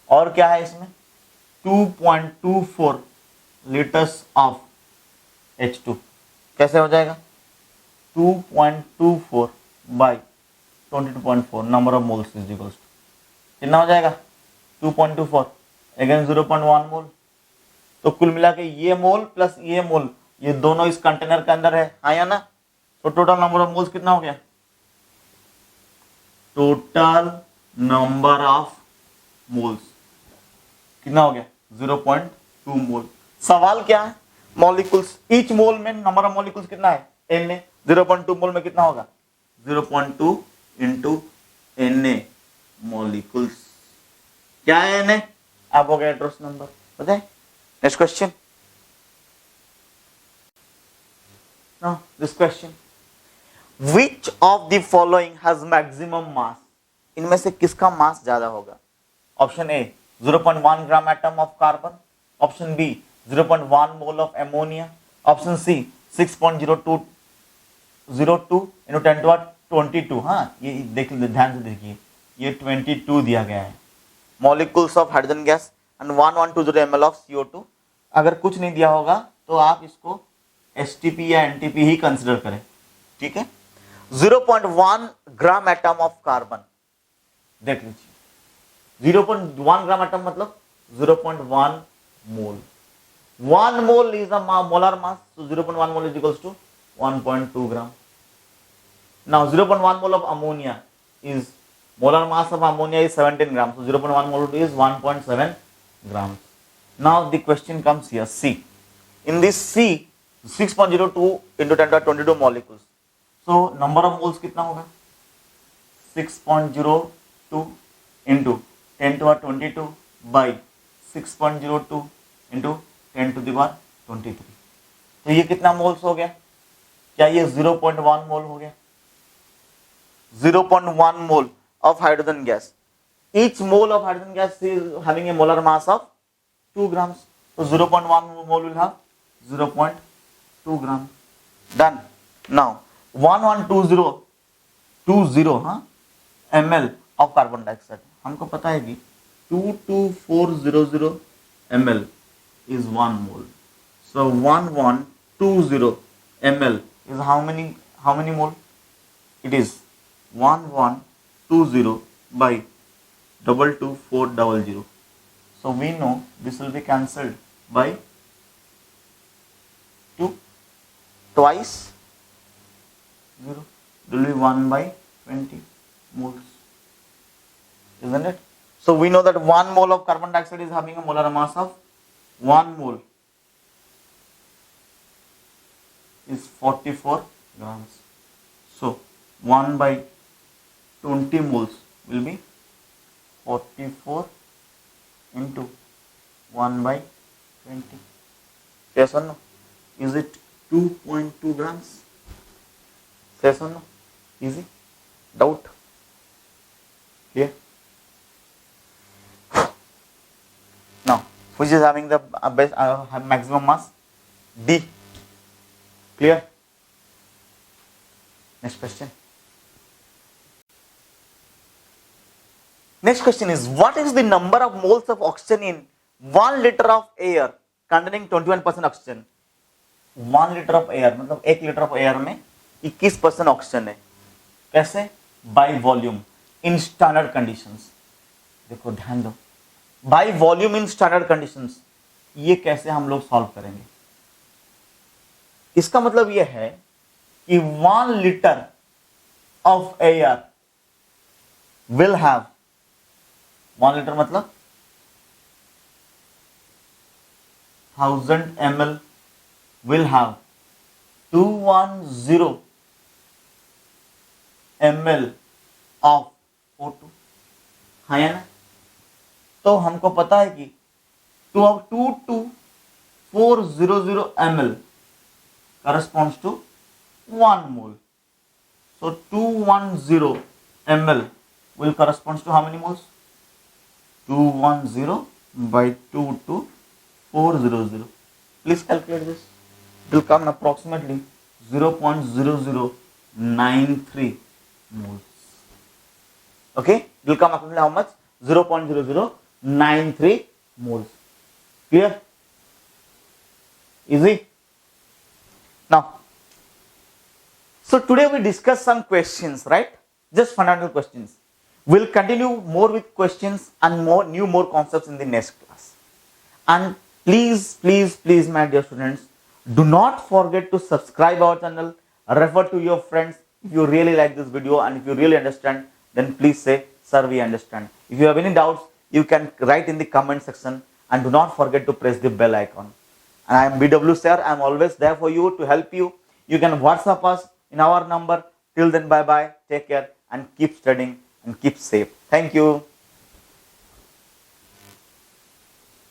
और क्या है इसमें 2.24 लीटर्स ऑफ H2, कैसे हो जाएगा 2.24 by 22.4 number of moles is equals to कितना हो जाएगा 2.24 अगेन 0.1 मोल। तो कुल मिला के ये मोल प्लस ये मोल ये दोनों इस कंटेनर के अंदर है, हाँ या ना। तो टोटल नंबर ऑफ मोल्स कितना हो गया, टोटल नंबर ऑफ मोल्स कितना हो गया 0.2 मोल। सवाल क्या है, मॉलिक्यूल्स, ईच मोल में नंबर ऑफ मॉलिक्यूल्स कितना है Na, 0.2 मोल में कितना होगा 0.2 इंटू Na मॉलिक्यूल्स, क्या है Na, एवोगैड्रोस नंबर, बताए। Next question, now this question, which of the following has maximum mass, इनमें से किसका मास ज्यादा होगा। Option A 0.1 gram atom of carbon, option B 0.1 mole of ammonia, option C 6.02 into 10 to the 22। हाँ ये देख ध्यान से देखिए, ये 22 दिया गया है, molecules of hydrogen gas and 1120 ml of CO2। अगर कुछ नहीं दिया होगा तो आप इसको STP या NTP ही कंसिडर करें, ठीक है। 0.1 ग्राम एटम ऑफ कार्बन, देख लीजिए 0.1 ग्राम एटम मतलब 0.1 मोल, 1 mole is a molar mass, so 0.1 mole is equals to 1.2 gram. Now 0.1 mole of ammonia is, molar mass of ammonia is 17 grams, so 0.1 mole is 1.7 grams. Now the question comes here, C. In this C, 6.02 into 10 to the 22 molecules. So number of moles कितना होगा 6.02 into 10 to the 22 by 6.02 into 10 to the power 23। तो ये कितना moles हो गया, क्या ये 0.1 मोल हो गया, 0.1 mole of hydrogen gas. Each mole of hydrogen gas is having a molar mass of 2 grams. So 0.1 mole will have 0.2 gram. Done. Now 1120 ml of carbon dioxide. हमको पता है कि 22400 ml is 1 mole. So 1120 ml is how many mole? It is 1120 by 22400. So we know this will be cancelled by 2, twice 0, it will be 1 by 20 moles, isn't it? So we know that 1 mole of carbon dioxide is having a molar mass of 1 mole is 44 grams. So 1 by 20 moles will be 44 into 1 by 20. Yes or no? Is it 2.2 grams? Yes or no? Easy? Doubt? Clear? Now, which is having the best maximum mass? D. Clear? Next question. Next question is, what is the number of moles of oxygen in 1 liter of air containing 21% oxygen? 1 liter of air मतलब 1 liter of air में 21% oxygen है, कैसे, by volume in standard conditions. देखो ध्यान दो, by volume in standard conditions, ये कैसे हम लोग सॉल्व करेंगे। इसका मतलब यह है कि 1 liter of air will have, 1 liter मतलब 1000 ml will have 210 ml of O2, हाँ या ना। तो हमको पता है कि 22400 ml corresponds to 1 mole. So 210 ml will corresponds to how many moles? 210 by 22400. Please calculate this. It will come approximately 0.0093 moles. Okay, it will come approximately how much? 0.0093 moles. Clear? Easy? Now, so today we discuss some questions, right? Just fundamental questions. We'll continue more with questions and more concepts in the next class. And please, my dear students, do not forget to subscribe our channel, refer to your friends. If you really like this video and if you really understand, then please say, sir, we understand. If you have any doubts, you can write in the comment section, and do not forget to press the bell icon. And I am BW sir. I am always there for you to help you. You can WhatsApp us in our number. Till then, bye bye. Take care and keep studying and keep safe. Thank you.